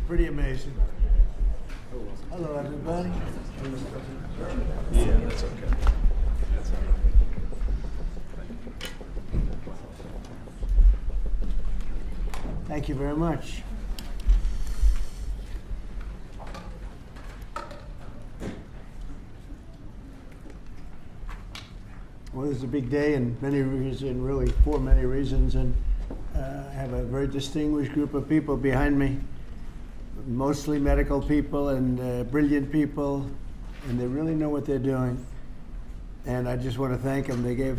pretty amazing. Hello, everybody. Yeah, that's okay. That's all right. Thank you very much. Well, this is a big day in many reasons, really for many reasons, and I have a very distinguished group of people behind me, mostly medical people and brilliant people, and they really know what they're doing. And I just want to thank them. They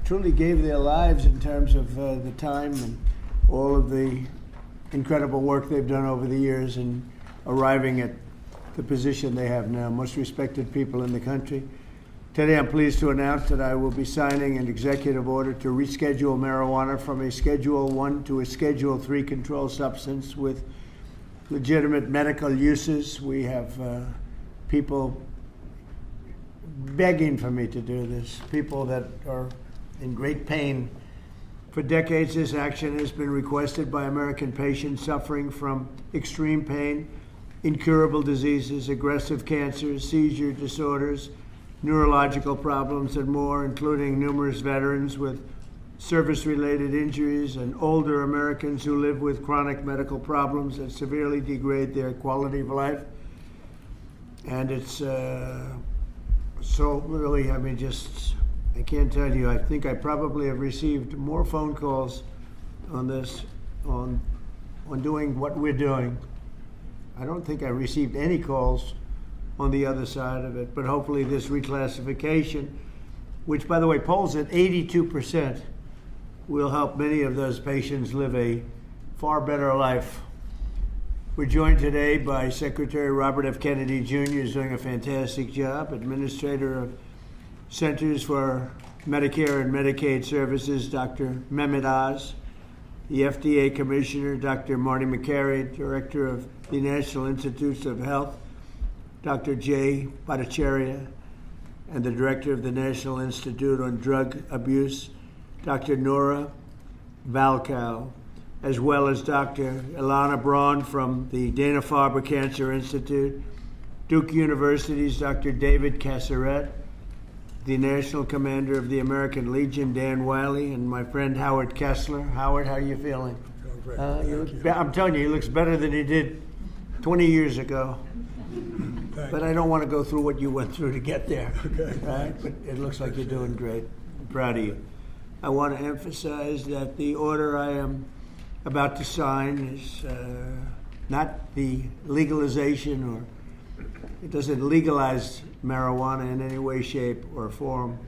truly gave their lives in terms of the time and all of the incredible work they've done over the years in arriving at the position they have now, most respected people in the country. Today I'm pleased to announce that I will be signing an executive order to reschedule marijuana from a Schedule I to a Schedule III controlled substance with legitimate medical uses. We have people begging for me to do this, people that are in great pain. For decades, this action has been requested by American patients suffering from extreme pain, incurable diseases, aggressive cancers, seizure disorders, neurological problems, and more, including numerous veterans with service-related injuries and older Americans who live with chronic medical problems that severely degrade their quality of life. And it's so really, I can't tell you, I think I probably have received more phone calls on this, on doing what we're doing. I don't think I received any calls on the other side of it, but hopefully this reclassification, which by the way polls at 82%, will help many of those patients live a far better life. We're joined today by Secretary Robert F. Kennedy Jr., who's doing a fantastic job, Administrator of Centers for Medicare and Medicaid Services, Dr. Mehmet Oz, the FDA Commissioner, Dr. Marty McCary, Director of the National Institutes of Health, Dr. Jay Bhattacharya, and the Director of the National Institute on Drug Abuse, Dr. Nora Valkow, as well as Dr. Ilana Braun from the Dana-Farber Cancer Institute, Duke University's Dr. David Casseret, the National Commander of the American Legion, Dan Wiley, and my friend Howard Kessler. Howard, how are you feeling? I'm telling you, he looks better than he did 20 years ago. But I don't want to go through what you went through to get there, right? But it looks like you're doing great. I'm proud of you. I want to emphasize that the order I am about to sign is not the legalization, or it doesn't legalize marijuana in any way, shape, or form,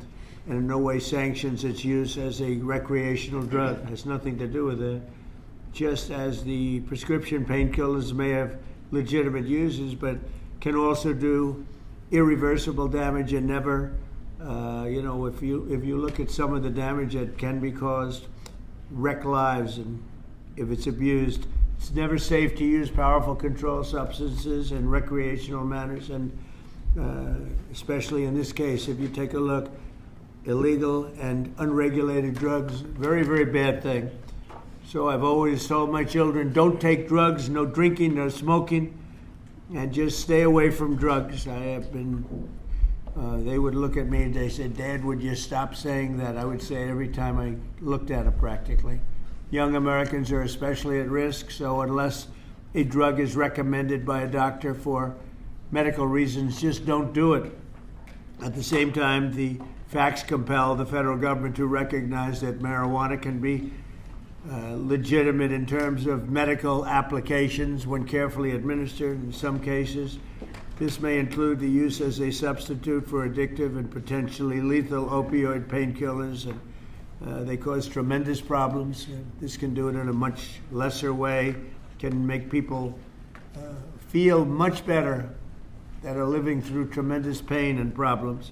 and in no way sanctions its use as a recreational drug. It has nothing to do with it. Just as the prescription painkillers may have legitimate uses, but can also do irreversible damage and never, if you look at some of the damage that can be caused, wreck lives, and if it's abused, it's never safe to use powerful controlled substances in recreational manners, and especially in this case, if you take a look, illegal and unregulated drugs, very, very bad thing. So I've always told my children, don't take drugs, no drinking, no smoking, and just stay away from drugs. I have been, they would look at me and they said, Dad, would you stop saying that? I would say it every time I looked at it practically. Young Americans are especially at risk, so unless a drug is recommended by a doctor for medical reasons, just don't do it. At the same time, the facts compel the federal government to recognize that marijuana can be legitimate in terms of medical applications when carefully administered. In some cases, this may include the use as a substitute for addictive and potentially lethal opioid painkillers, and they cause tremendous problems. This can do it in a much lesser way, can make people feel much better that are living through tremendous pain and problems.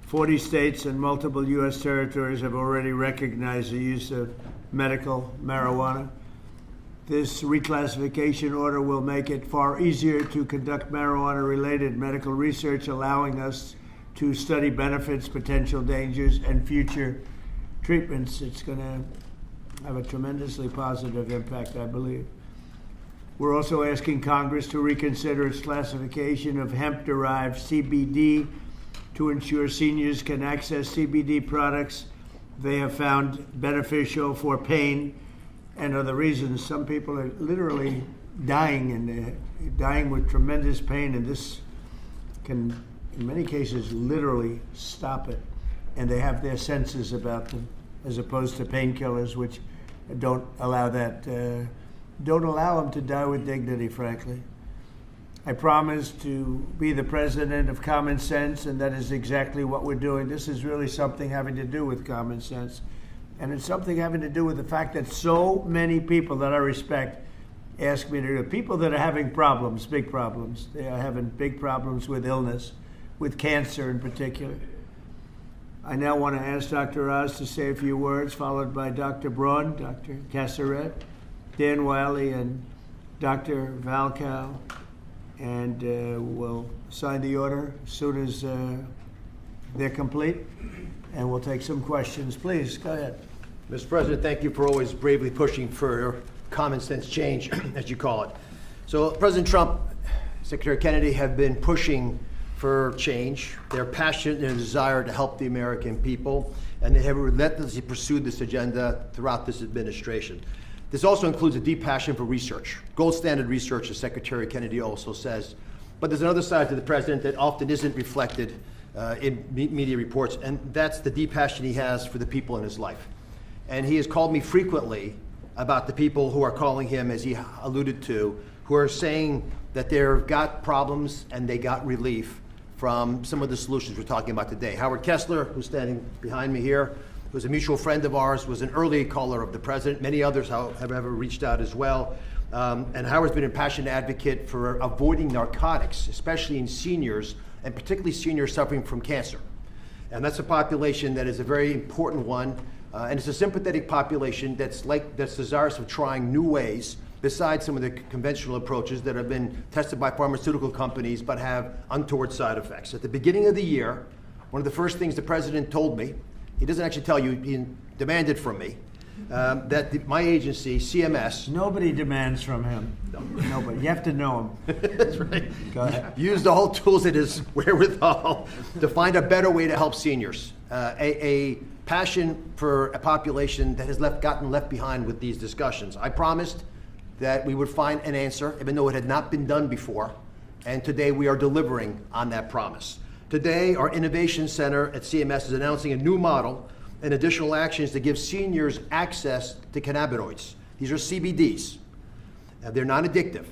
40 states and multiple U.S. territories have already recognized the use of medical marijuana. This reclassification order will make it far easier to conduct marijuana-related medical research, allowing us to study benefits, potential dangers, and future treatments. It's going to have a tremendously positive impact, I believe. We're also asking Congress to reconsider its classification of hemp-derived CBD to ensure seniors can access CBD products they have found beneficial for pain and other reasons. Some people are literally dying, and they're dying with tremendous pain, and this can, in many cases, literally stop it. And they have their senses about them, as opposed to painkillers, which don't allow that, don't allow them to die with dignity, frankly. I promise to be the president of common sense, and that is exactly what we're doing. This is really something having to do with common sense. And it's something having to do with the fact that so many people that I respect ask me to do it. People that are having problems, big problems. They are having big problems with illness, with cancer in particular. I now want to ask Dr. Oz to say a few words, followed by Dr. Braun, Dr. Casseret, Dan Wiley, and Dr. Valcow. And we'll sign the order as soon as they're complete, and we'll take some questions. Please, go ahead. Mr. President, thank you for always bravely pushing for common sense change, as you call it. So President Trump, Secretary Kennedy have been pushing for change. They're passionate in their desire to help the American people, and they have relentlessly pursued this agenda throughout this administration. This also includes a deep passion for research, gold standard research, as Secretary Kennedy also says. But there's another side to the president that often isn't reflected in media reports, and that's the deep passion he has for the people in his life. And he has called me frequently about the people who are calling him, as he alluded to, who are saying that they've got problems and they got relief from some of the solutions we're talking about today. Howard Kessler, who's standing behind me here, who's a mutual friend of ours, was an early caller of the president. Many others have ever reached out as well. And Howard's been a passionate advocate for avoiding narcotics, especially in seniors, and particularly seniors suffering from cancer. And that's a population that is a very important one. And it's a sympathetic population that's desirous of trying new ways besides some of the conventional approaches that have been tested by pharmaceutical companies but have untoward side effects. At the beginning of the year, one of the first things the president told me, he doesn't actually tell you, he demanded from me, that my agency, CMS... Nobody demands from him. No. Nobody. You have to know him. That's right. Go ahead. Use the whole tools at his wherewithal to find a better way to help seniors. A passion for a population that has gotten left behind with these discussions. I promised that we would find an answer, even though it had not been done before, and today we are delivering on that promise. Today, our Innovation Center at CMS is announcing a new model and additional actions to give seniors access to cannabinoids. These are CBDs. They're non-addictive,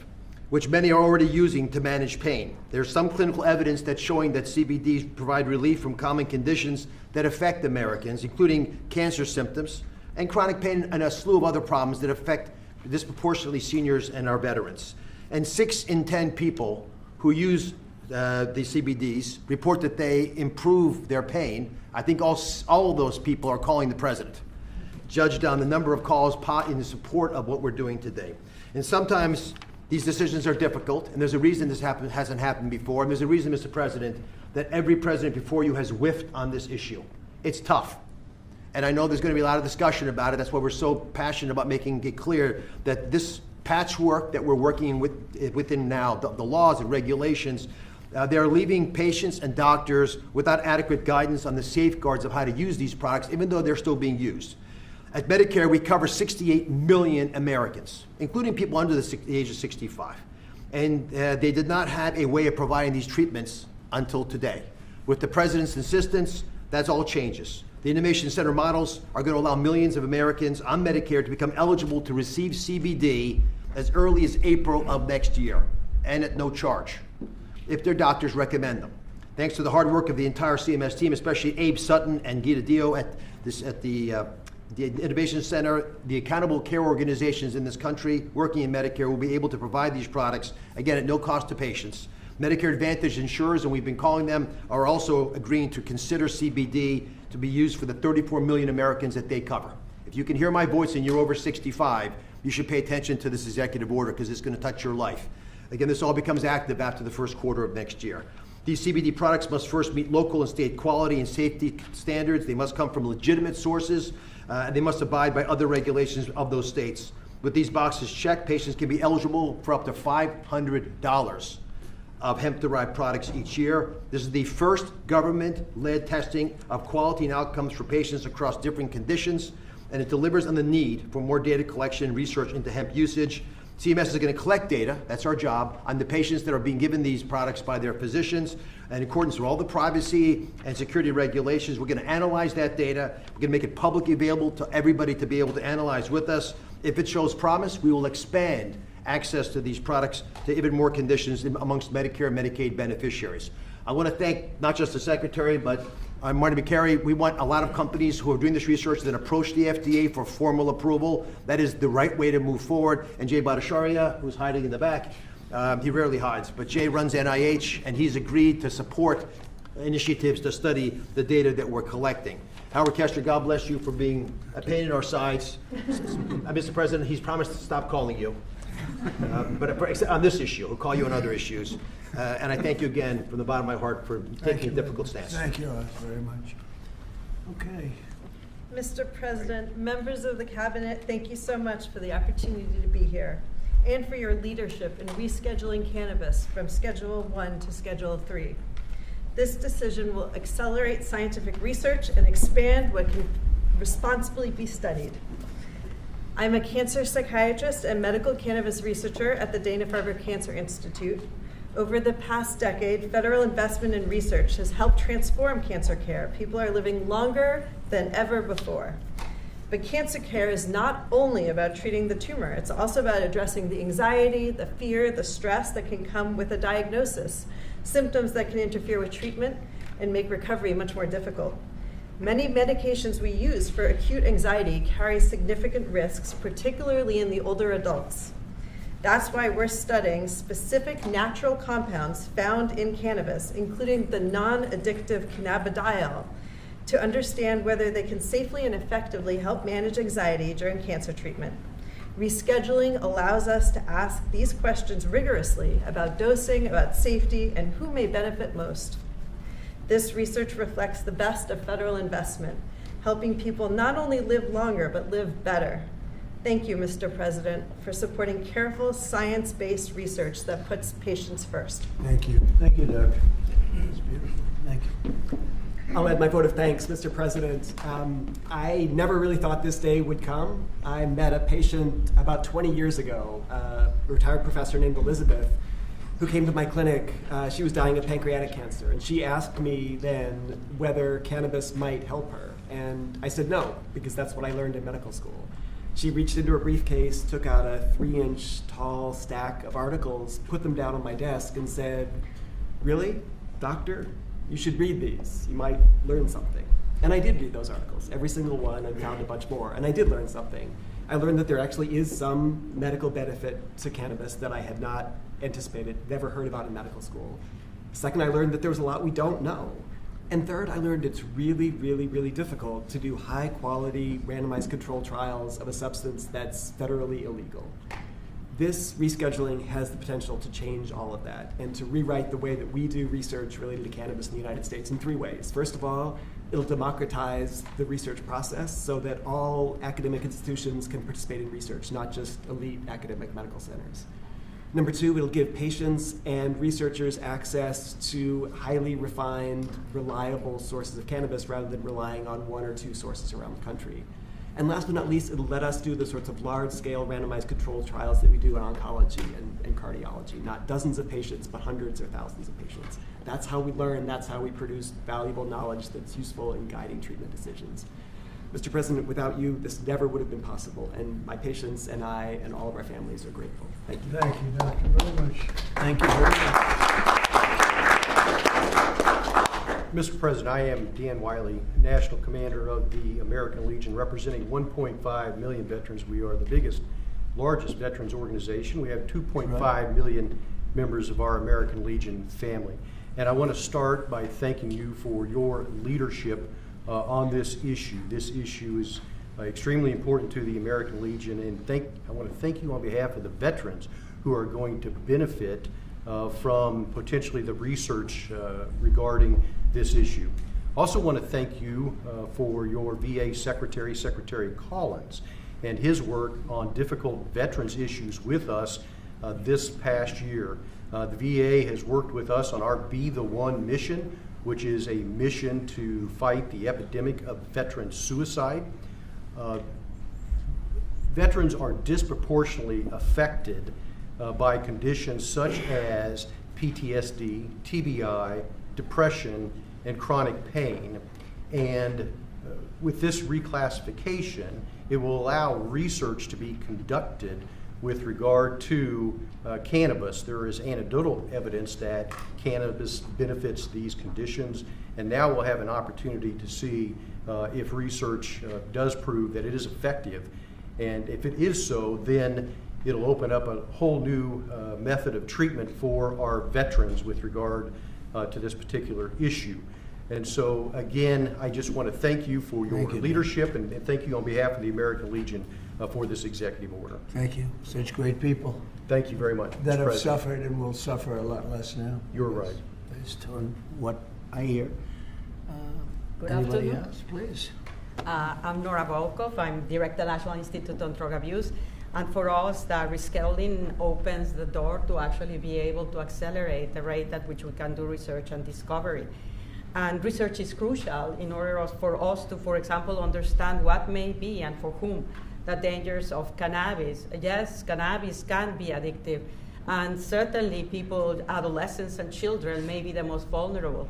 which many are already using to manage pain. There's some clinical evidence that's showing that CBDs provide relief from common conditions that affect Americans, including cancer symptoms and chronic pain and a slew of other problems that affect disproportionately seniors and our veterans. And 6 in 10 people who use the CBDs report that they improve their pain. I think all of those people are calling the president, judged on the number of calls in support of what we're doing today. And sometimes these decisions are difficult, and there's a reason this hasn't happened before, and there's a reason, Mr. President, that every president before you has whiffed on this issue. It's tough. And I know there's going to be a lot of discussion about it. That's why we're so passionate about making it clear that this patchwork that we're working within now, the laws and regulations, they're leaving patients and doctors without adequate guidance on the safeguards of how to use these products, even though they're still being used. At Medicare, we cover 68 million Americans, including people under the age of 65. And they did not have a way of providing these treatments until today. With the president's insistence, that's all changes. The Innovation Center models are going to allow millions of Americans on Medicare to become eligible to receive CBD as early as April of next year, and at no charge, if their doctors recommend them. Thanks to the hard work of the entire CMS team, especially Abe Sutton and Gita Dio at the Innovation Center, the accountable care organizations in this country working in Medicare will be able to provide these products, again, at no cost to patients. Medicare Advantage insurers, and we've been calling them, are also agreeing to consider CBD to be used for the 34 million Americans that they cover. If you can hear my voice and you're over 65, you should pay attention to this executive order because it's going to touch your life. Again, this all becomes active after the first quarter of next year. These CBD products must first meet local and state quality and safety standards. They must come from legitimate sources. And they must abide by other regulations of those states. With these boxes checked, patients can be eligible for up to $500 of hemp-derived products each year. This is the first government-led testing of quality and outcomes for patients across different conditions, and it delivers on the need for more data collection and research into hemp usage. CMS is going to collect data, that's our job, on the patients that are being given these products by their physicians. And in accordance with all the privacy and security regulations, we're going to analyze that data. We're going to make it publicly available to everybody to be able to analyze with us. If it shows promise, we will expand access to these products to even more conditions amongst Medicare and Medicaid beneficiaries. I want to thank not just the Secretary, but Marty McCary. We want a lot of companies who are doing this research that approach the FDA for formal approval. That is the right way to move forward. And Jay Bhattacharya, who's hiding in the back, he rarely hides, but Jay runs NIH, and he's agreed to support initiatives to study the data that we're collecting. Howard Kester, God bless you for being a pain in our sides. Mr. President, he's promised to stop calling you. But on this issue, he'll call you on other issues. And I thank you again from the bottom of my heart for taking a difficult stance. Thank you very much. Okay. Mr. President, members of the Cabinet, thank you so much for the opportunity to be here and for your leadership in rescheduling cannabis from Schedule 1 to Schedule 3. This decision will accelerate scientific research and expand what can responsibly be studied. I'm a cancer psychiatrist and medical cannabis researcher at the Dana-Farber Cancer Institute. Over the past decade, federal investment in research has helped transform cancer care. People are living longer than ever before. But cancer care is not only about treating the tumor, it's also about addressing the anxiety, the fear, the stress that can come with a diagnosis, symptoms that can interfere with treatment and make recovery much more difficult. Many medications we use for acute anxiety carry significant risks, particularly in the older adults. That's why we're studying specific natural compounds found in cannabis, including the non-addictive cannabidiol, to understand whether they can safely and effectively help manage anxiety during cancer treatment. Rescheduling allows us to ask these questions rigorously about dosing, about safety, and who may benefit most. This research reflects the best of federal investment, helping people not only live longer, but live better. Thank you, Mr. President, for supporting careful, science-based research that puts patients first. Thank you. Thank you, Doug. That's beautiful. Thank you. I'll add my vote of thanks, Mr. President. I never really thought this day would come. I met a patient about 20 years ago, a retired professor named Elizabeth, who came to my clinic. She was dying of pancreatic cancer, and she asked me then whether cannabis might help her. And I said no, because that's what I learned in medical school. She reached into her briefcase, took out a 3-inch tall stack of articles, put them down on my desk, and said, "Really, doctor? You should read these. You might learn something." And I did read those articles, every single one, and found a bunch more. And I did learn something. I learned that there actually is some medical benefit to cannabis that I had not anticipated, never heard about in medical school. Second, I learned that there was a lot we don't know. And third, I learned it's really, really, really difficult to do high-quality randomized control trials of a substance that's federally illegal. This rescheduling has the potential to change all of that and to rewrite the way that we do research related to cannabis in the United States in 3 ways. First of all, it'll democratize the research process so that all academic institutions can participate in research, not just elite academic medical centers. Number 2, it'll give patients and researchers access to highly refined, reliable sources of cannabis rather than relying on 1 or 2 sources around the country. And last but not least, it'll let us do the sorts of large-scale randomized controlled trials that we do in oncology and cardiology. Not dozens of patients, but hundreds or thousands of patients. That's how we learn, that's how we produce valuable knowledge that's useful in guiding treatment decisions. Mr. President, without you, this never would have been possible, and my patients and I and all of our families are grateful. Thank you. Thank you, Doctor, very much. Thank you very much. Mr. President, I am Dan Wiley, National Commander of the American Legion, representing 1.5 million veterans. We are the largest veterans organization. We have 2.5 million members of our American Legion family. And I want to start by thanking you for your leadership on this issue. This issue is extremely important to the American Legion, and I want to thank you on behalf of the veterans who are going to benefit from potentially the research regarding this issue. Also want to thank you for your VA Secretary, Secretary Collins. and his work on difficult veterans issues with us this past year. The VA has worked with us on our Be the One mission, which is a mission to fight the epidemic of veteran suicide. Veterans are disproportionately affected by conditions such as PTSD, TBI, depression, and chronic pain. And with this reclassification, it will allow research to be conducted with regard to cannabis. There is anecdotal evidence that cannabis benefits these conditions, and now we'll have an opportunity to see if research does prove that it is effective. And if it is so, then it'll open up a whole new method of treatment for our veterans with regard to this particular issue. And so, again, I just want to thank you for your leadership, and thank you on behalf of the American Legion for this executive order. Thank you. Such great people Thank you very much, that Mr. have President. suffered and will suffer a lot less now. You're right. Based on what I hear. Good Anybody afternoon. else, please? I'm Nora Volkov. I'm Director of the National Institute on Drug Abuse. And for us, the rescheduling opens the door to actually be able to accelerate the rate at which we can do research and discovery. And research is crucial in order for us to, for example, understand what may be and for whom the dangers of cannabis. Yes, cannabis can be addictive, and certainly people, adolescents and children may be the most vulnerable.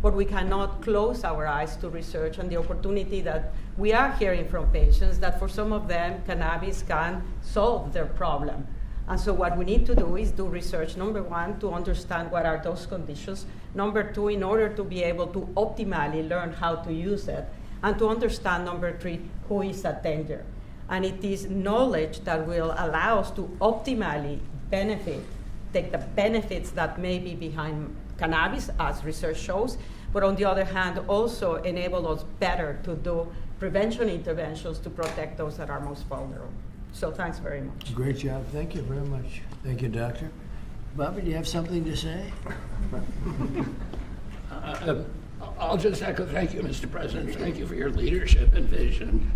But we cannot close our eyes to research and the opportunity that we are hearing from patients that for some of them, cannabis can solve their problem. And so what we need to do is do research, number one, to understand what are those conditions. Number two, in order to be able to optimally learn how to use it. And to understand, number three, who is at danger. And it is knowledge that will allow us to optimally take the benefits that may be behind cannabis, as research shows, but on the other hand, also enable us better to do prevention interventions to protect those that are most vulnerable. So thanks very much. Great job. Thank you very much. Thank you, Doctor. Bobby, do you have something to say? I'll just echo thank you, Mr. President. Thank you for your leadership and vision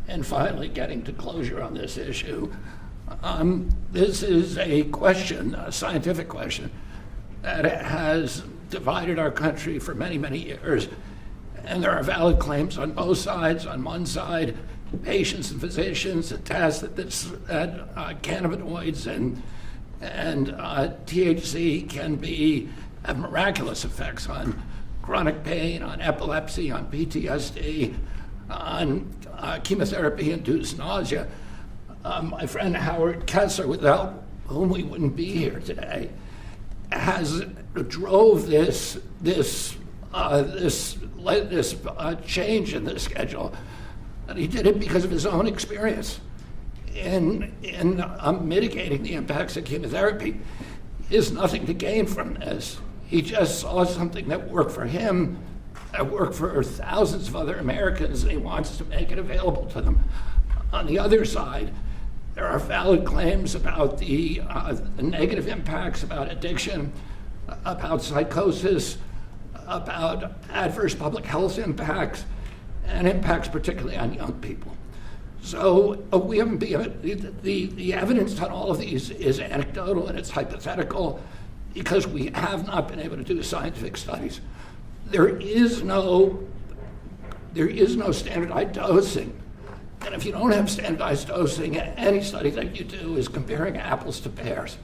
and finally getting to closure on this issue. This is a question, a scientific question, that has divided our country for many, many years. And there are valid claims on both sides. On one side, patients and physicians attest that cannabinoids and THC can have miraculous effects on chronic pain, on epilepsy, on PTSD, on chemotherapy-induced nausea. My friend Howard Kessler, without whom we wouldn't be here today, drove this change in the schedule, and he did it because of his own experience in mitigating the impacts of chemotherapy. He has nothing to gain from this. He just saw something that worked for him, that worked for thousands of other Americans, and he wants to make it available to them. On the other side, there are valid claims about the negative impacts, about addiction, about psychosis, about adverse public health impacts, and impacts particularly on young people. So we haven't been, the evidence on all of these is anecdotal and it's hypothetical because we have not been able to do scientific studies. There is no standardized dosing. And if you don't have standardized dosing, any study that you do is comparing apples to pears.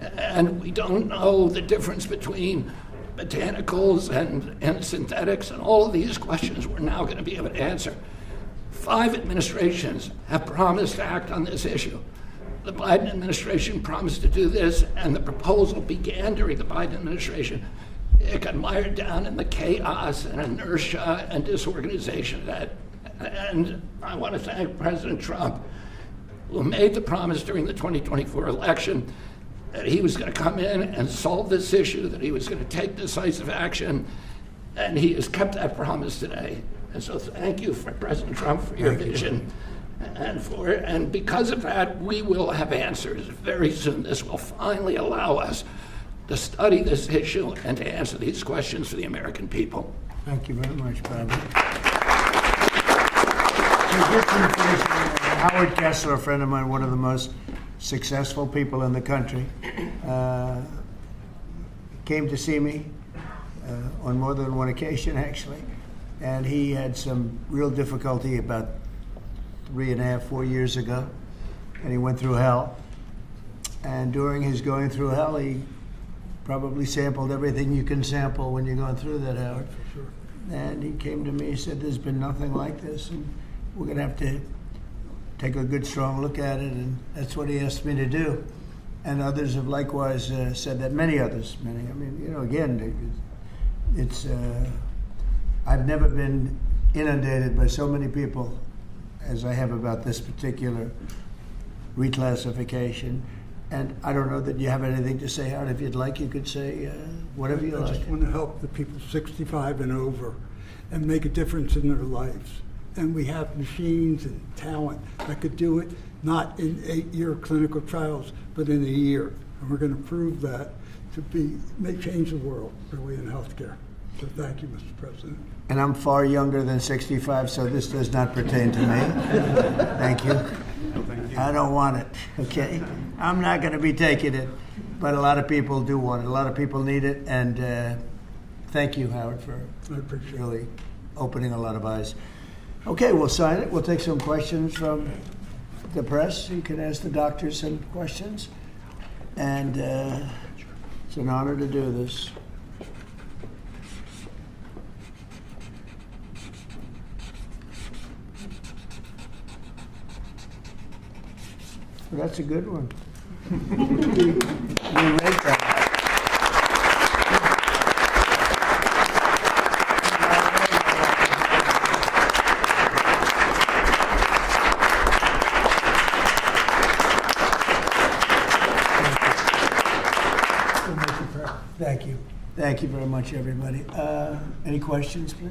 And we don't know the difference between botanicals and synthetics, and all of these questions we're now going to be able to answer. 5 administrations have promised to act on this issue. The Biden administration promised to do this, and the proposal began during the Biden administration. It got mired down in the chaos and inertia and disorganization of that. And I want to thank President Trump, who made the promise during the 2024 election that he was going to come in and solve this issue, that he was going to take decisive action, and he has kept that promise today. And so thank you, for President Trump, for your vision. And because of that, we will have answers very soon. This will finally allow us to study this issue and to answer these questions for the American people. Thank you very much, Bobby. Good information. Howard Kessler, a friend of mine, one of the most successful people in the country, came to see me on more than one occasion, actually. And he had some real difficulty about 3.5, 4 years ago. And he went through hell. And during his going through hell, he probably sampled everything you can sample when you're going through that, Howard. For sure. And he came to me and said, there's been nothing like this, and we're going to have to take a good, strong look at it, and that's what he asked me to do. And others have likewise said that, many others, I mean, you know, again, it's, I've never been inundated by so many people as I have about this particular reclassification. And I don't know that you have anything to say, Howard. If you'd like, you could say whatever you I like. just want to help the people 65 and over and make a difference in their lives. And we have machines and talent that could do it, not in 8-year clinical trials, but in a year. And we're going to prove that to change the world, really, in healthcare. So thank you, Mr. President. And I'm far younger than 65, so this does not pertain to me. Thank you. I don't want it, okay? I'm not going to be taking it, but a lot of people do want it. A lot of people need it, and thank you, Howard, for I appreciate it. really opening a lot of eyes. Okay, we'll sign it. We'll take some questions from the press. You can ask the doctors some questions, and it's an honor to do this. Well, that's a good one. We read that. Thank you. Thank you very much, everybody. Any questions, please?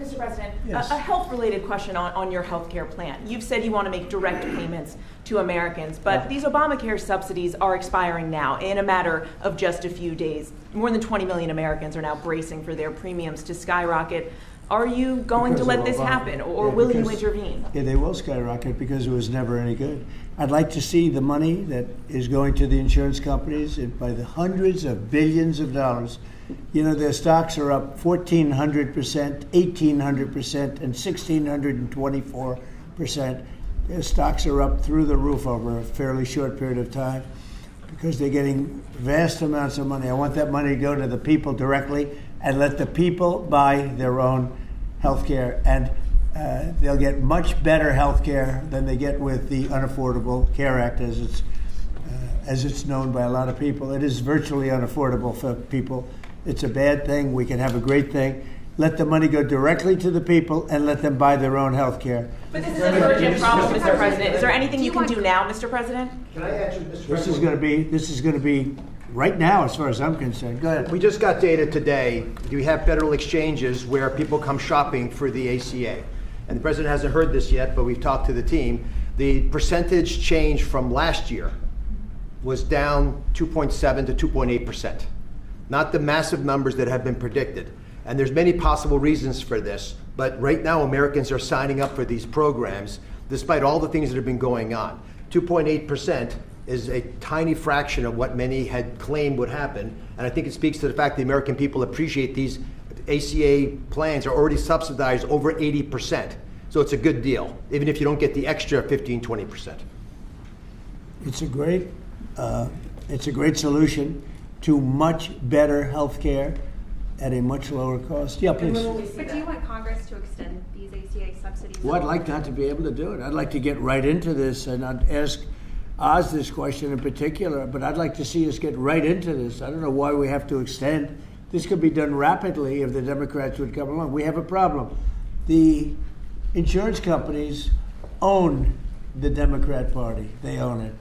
Mr. President, Yes. a health-related question on your health care plan. You've said you want to make direct payments to Americans, but Yeah. these Obamacare subsidies are expiring now in a matter of just a few days. More than 20 million Americans are now bracing for their premiums to skyrocket. Are you going Because to let of this Obama. happen, or Yeah, will you because- intervene? Yeah, they will skyrocket because it was never any good. I'd like to see the money that is going to the insurance companies by the hundreds of billions of dollars. You know, their stocks are up 1,400%, 1,800%, and 1,624%. Their stocks are up through the roof over a fairly short period of time because they're getting vast amounts of money. I want that money to go to the people directly and let the people buy their own health care. And they'll get much better health care than they get with the Unaffordable Care Act, as it's known by a lot of people. It is virtually unaffordable for people. It's a bad thing. We can have a great thing. Let the money go directly to the people and let them buy their own health care. But this is an urgent problem, Mr. President. Is there anything you can do now, Mr. President? Can I answer, Mr. This is going to be right now, as far as I'm concerned. Go ahead. We just got data today. We have federal exchanges where people come shopping for the ACA. And the president hasn't heard this yet, but we've talked to the team. The percentage change from last year was down 2.7 to 2.8%. Not the massive numbers that have been predicted. And there's many possible reasons for this, but right now Americans are signing up for these programs despite all the things that have been going on. 2.8% is a tiny fraction of what many had claimed would happen, and I think it speaks to the fact the American people appreciate these ACA plans are already subsidized over 80%. So it's a good deal, even if you don't get the extra 15, 20%. It's a great solution to much better health care at a much lower cost. Yeah, please. But do you want Congress to extend these ACA subsidies? Well, I'd like not to be able to do it. I'd like to get right into this, and I'd ask Oz this question in particular, but I'd like to see us get right into this. I don't know why we have to extend. This could be done rapidly if the Democrats would come along. We have a problem. The insurance companies own the Democrat Party. They own it.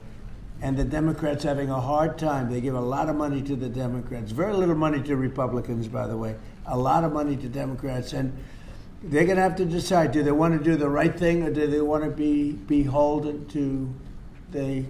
And the Democrats having a hard time. They give a lot of money to the Democrats. Very little money to Republicans, by the way. A lot of money to Democrats. And they're going to have to decide, do they want to do the right thing, or do they want to be beholden to the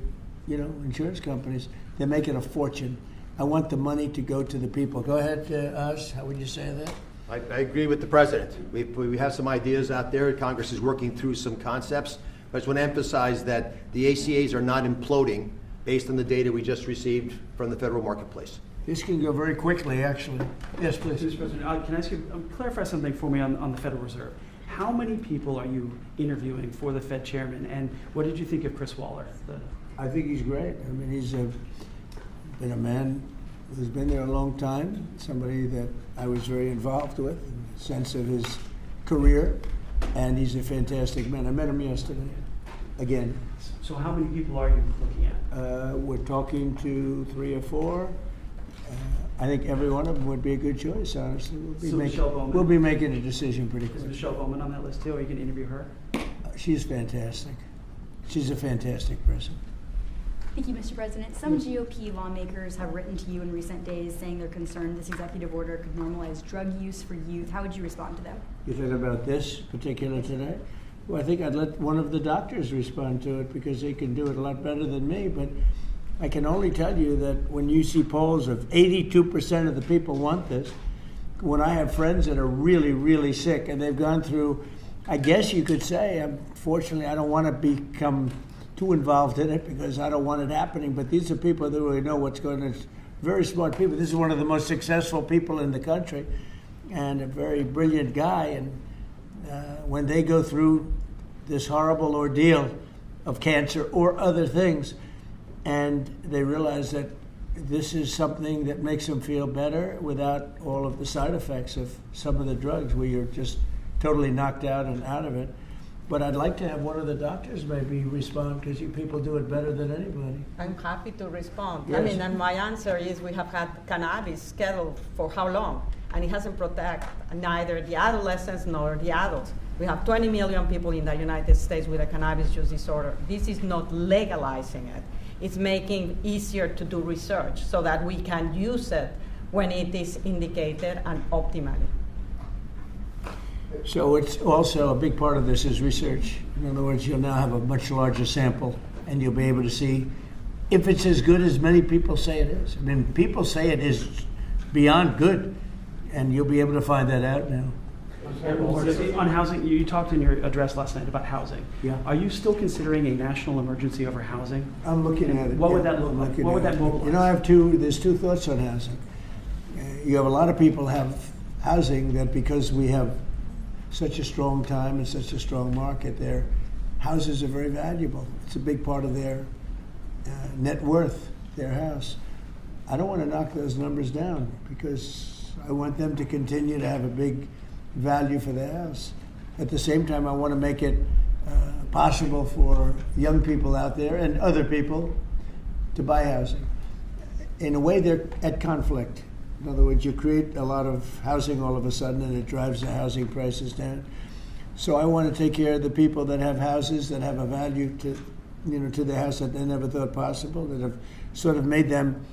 insurance companies? They're making a fortune. I want the money to go to the people. Go ahead, Oz. How would you say that? I agree with the president. We have some ideas out there. Congress is working through some concepts. But I just want to emphasize that the ACAs are not imploding based on the data we just received from the federal marketplace. This can go very quickly, actually. Yes, please. Mr. President, can I ask you, clarify something for me on the Federal Reserve? How many people are you interviewing for the Fed chairman, and what did you think of Chris Waller? I think he's great. I mean, he's been a man who's been there a long time, somebody that I was very involved with in the sense of his career, and he's a fantastic man. I met him yesterday, again. So how many people are you looking at? We're talking to 3 or 4. I think every one of them would be a good choice, honestly. Michelle Bowman? We'll be making a decision pretty Is quick. Michelle Bowman on that list too? Are you going to interview her? She's fantastic. She's a fantastic person. Thank you, Mr. President. Some GOP lawmakers have written to you in recent days saying they're concerned this executive order could normalize drug use for youth. How would you respond to that? You think about this particular today? Well, I think I'd let one of the doctors respond to it because they can do it a lot better than me. But I can only tell you that when you see polls of 82% of the people want this, when I have friends that are really, really sick and they've gone through, I guess you could say, unfortunately, I don't want to become too involved in it because I don't want it happening, but these are people that really know what's going on. It's very smart people. This is one of the most successful people in the country and a very brilliant guy. And when they go through this horrible ordeal of cancer or other things, and they realize that this is something that makes them feel better without all of the side effects of some of the drugs where you're just totally knocked out and out of it. But I'd like to have one of the doctors maybe respond because you people do it better than anybody. I'm happy to respond. Yes. I mean, and my answer is we have had cannabis scheduled for how long? And it hasn't protected neither the adolescents nor the adults. We have 20 million people in the United States with a cannabis use disorder. This is not legalizing it. It's making it easier to do research so that we can use it when it is indicated and optimally. So it's also a big part of this is research. In other words, you'll now have a much larger sample and you'll be able to see if it's as good as many people say it is. I mean, people say it is beyond good, and you'll be able to find that out now. On housing, you talked in your address last night about housing. Yeah. Are you still considering a national emergency over housing? I'm looking at it. What would yeah, that look I'm like? looking What would at that it. mobilize? You know, there's two thoughts on housing. You have a lot of people have housing that because we have such a strong time and such a strong market, their houses are very valuable. It's a big part of their net worth, their house. I don't want to knock those numbers down because I want them to continue to have a big value for their house. At the same time, I want to make it possible for young people out there and other people to buy housing. In a way, they're at conflict. In other words, you create a lot of housing all of a sudden and it drives the housing prices down. So I want to take care of the people that have houses that have a value to, to their house that they never thought possible, that have sort of made them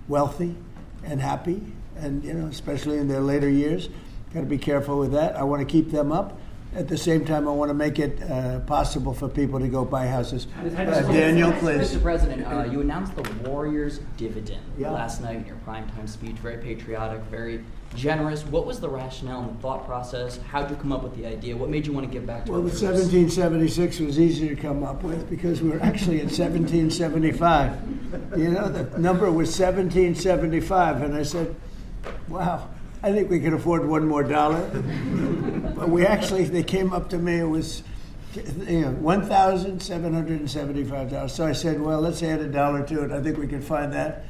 wealthy and happy, and especially in their later years. Got to be careful with that. I want to keep them up. At the same time, I want to make it possible for people to go buy houses. Daniel, please. Mr. President, you announced the Warriors dividend Yeah. last night in your primetime speech. Very patriotic, very generous. What was the rationale and the thought process? How did you come up with the idea? What made you want to give back to Well, our the troops? 1776 was easy to come up with because we were actually at 1775. The number was 1775, and I said, wow, I think we could afford one more dollar. But they came up to me, it was $1,775. So I said, well, let's add a dollar to it. I think we can find that.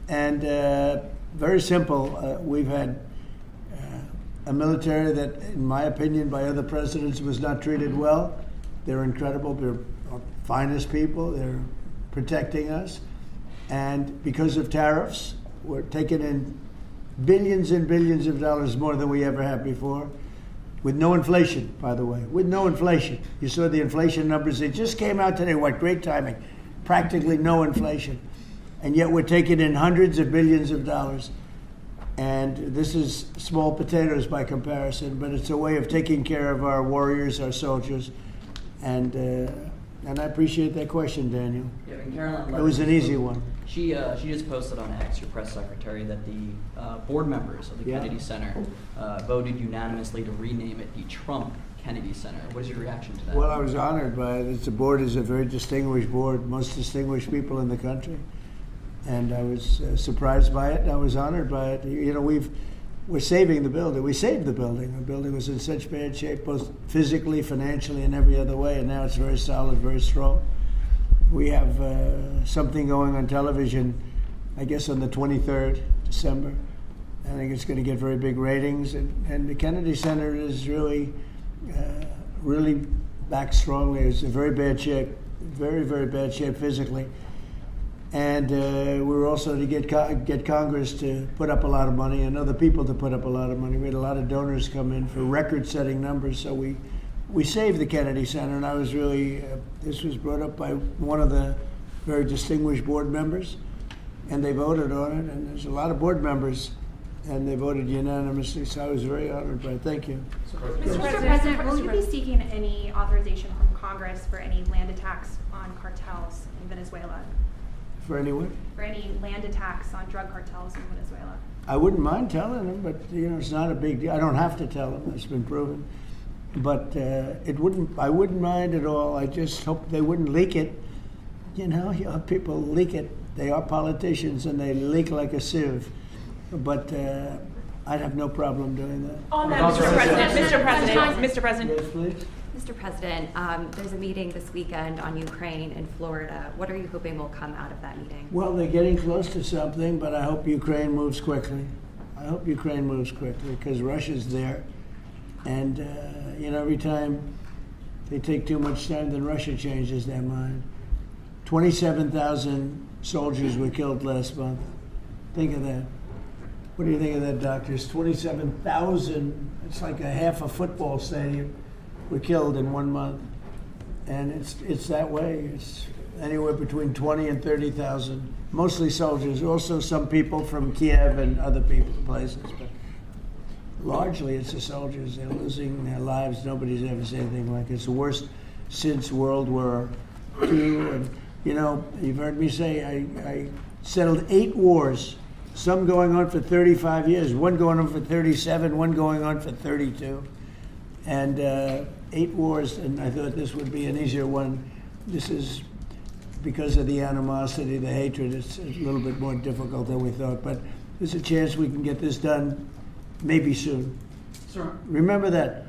And very simple. We've had a military that, in my opinion, by other presidents was not treated well. They're incredible. They're our finest people. They're protecting us. And because of tariffs, we're taking in billions and billions of dollars more than we ever have before. With no inflation, by the way. With no inflation. You saw the inflation numbers. They just came out today. What great timing. Practically no inflation. And yet we're taking in hundreds of billions of dollars. And this is small potatoes by comparison, but it's a way of taking care of our warriors, our soldiers. And I appreciate that question, Daniel. Yeah, and Caroline It was an easy one. She just posted on X, your press secretary, that the board members of the Yeah. Kennedy Center voted unanimously to rename it the Trump Kennedy Center. What is your reaction to that? Well, I was honored by it. The board is a very distinguished board, most distinguished people in the country. And I was surprised by it, and I was honored by it. You know, we're saving the building. We saved the building. The building was in such bad shape, both physically, financially, and every other way, and now it's very solid, very strong. We have something going on television, I guess on the 23rd December. I think it's going to get very big ratings, and the Kennedy Center is really back strongly. It's in very bad shape, very, very bad shape physically. And we're also to get Congress to put up a lot of money and other people to put up a lot of money. We had a lot of donors come in for record-setting numbers, so we saved the Kennedy Center, and I was really, this was brought up by one of the very distinguished board members, and they voted on it, and there's a lot of board members, and they voted unanimously, so I was very honored by it. Thank you. Mr. President, will you be seeking any authorization from Congress for any land attacks on cartels in Venezuela? For anyone? For any land attacks on drug cartels in Venezuela? I wouldn't mind telling them, but it's not a big deal. I don't have to tell them. It's been proven. But I wouldn't mind at all. I just hope they wouldn't leak it. You have people leak it. They are politicians and they leak like a sieve. But I'd have no problem doing that. On that, Mr. President. Yes, please. Mr. President, there's a meeting this weekend on Ukraine in Florida. What are you hoping will come out of that meeting? Well, they're getting close to something, but I hope Ukraine moves quickly. I hope Ukraine moves quickly because Russia's there. And, every time they take too much time, then Russia changes their mind. 27,000 soldiers were killed last month. Think of that. What do you think of that, doctors? 27,000, it's like a half a football stadium, were killed in 1 month. And it's that way. It's anywhere between 20 and 30,000, mostly soldiers, also some people from Kiev and other places. But largely it's the soldiers. They're losing their lives. Nobody's ever seen anything like it. It's the worst since World War II. And, you've heard me say I settled 8 wars, some going on for 35 years, one going on for 37, one going on for 32. And 8 wars, and I thought this would be an easier one. This is because of the animosity, the hatred. It's a little bit more difficult than we thought, but there's a chance we can get this done maybe soon. Sir. Remember that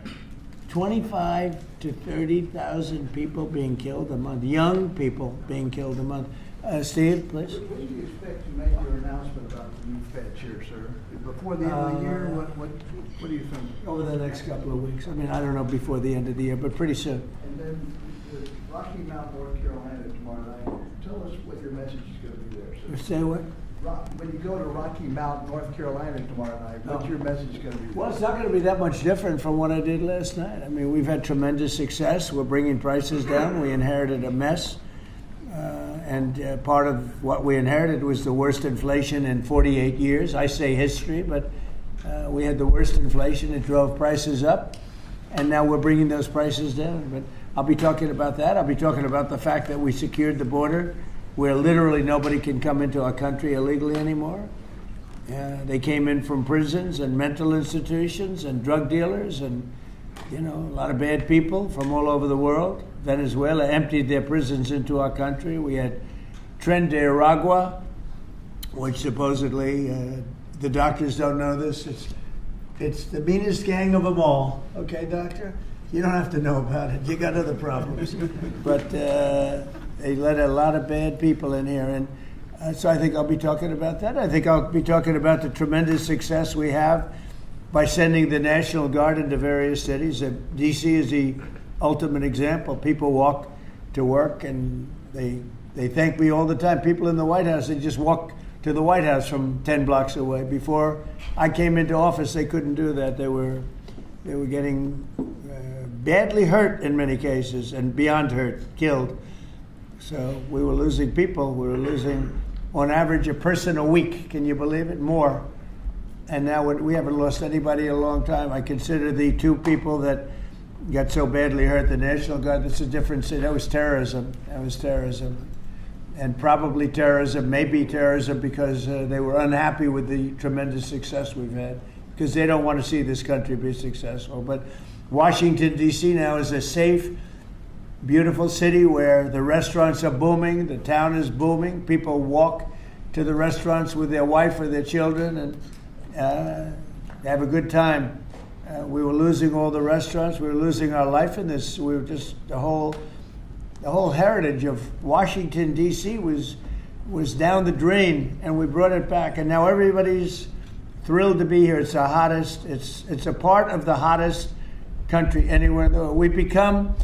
25 to 30,000 people being killed a month, young people being killed a month. Steve, please. When do you expect to make your announcement about the new Fed chair, sir? Before the end of the year? What do you think? Over the next couple of weeks. I mean, I don't know before the end of the year, but pretty soon. And then Rocky Mount, North Carolina tomorrow night. Tell us what your message is going to be there, sir. Say what? When you go to Rocky Mount, North Carolina tomorrow night, what's your message going to be? Well, it's not going to be that much different from what I did last night. I mean, we've had tremendous success. We're bringing prices down. We inherited a mess. And part of what we inherited was the worst inflation in 48 years. I say history, but we had the worst inflation. It drove prices up, and now we're bringing those prices down. But I'll be talking about that. I'll be talking about the fact that we secured the border, where literally nobody can come into our country illegally anymore. They came in from prisons and mental institutions and drug dealers and, a lot of bad people from all over the world. Venezuela emptied their prisons into our country. We had Tren de Aragua, which supposedly, the doctors don't know this, it's the meanest gang of them all. Okay, doctor? You don't have to know about it. You got other problems. But they let a lot of bad people in here. And so I think I'll be talking about that. I think I'll be talking about the tremendous success we have by sending the National Guard into various cities. D.C. is the ultimate example. People walk to work and they thank me all the time. People in the White House, they just walk to the White House from 10 blocks away. Before I came into office, they couldn't do that. They were getting badly hurt in many cases and beyond hurt, killed. So we were losing people. We were losing, on average, a person a week. Can you believe it? More. And now we haven't lost anybody in a long time. I consider the 2 people that got so badly hurt, the National Guard, that's a different thing. That was terrorism. And probably terrorism, maybe terrorism, because they were unhappy with the tremendous success we've had, because they don't want to see this country be successful. But Washington, D.C. now is a safe, beautiful city where the restaurants are booming, the town is booming. People walk to the restaurants with their wife or their children and have a good time. We were losing all the restaurants. We were losing our life in this. We were just the whole heritage of Washington, D.C. was down the drain, and we brought it back. And now everybody's thrilled to be here. It's the hottest. It's a part of the hottest country anywhere in the world. We've become,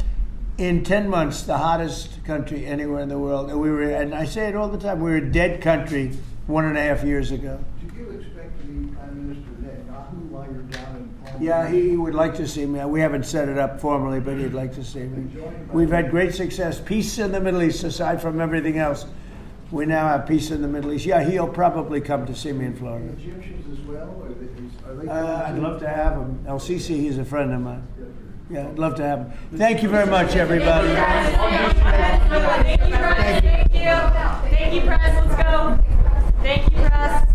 in 10 months, the hottest country anywhere in the world. And I say it all the time, we were a dead country 1.5 years ago. Do you expect to meet Prime Minister Netanyahu while you're down in Palm? Yeah, he would like to see me. We haven't set it up formally, but he'd like to see me. We've had great success. Peace in the Middle East, aside from everything else. We now have peace in the Middle East. Yeah, he'll probably come to see me in Florida. Egyptians as well? Are they I'd love to have him. El Sisi, he's a friend of mine. Yeah, I'd love to have him. Thank you very much, everybody. Thank you, Press. Let's go.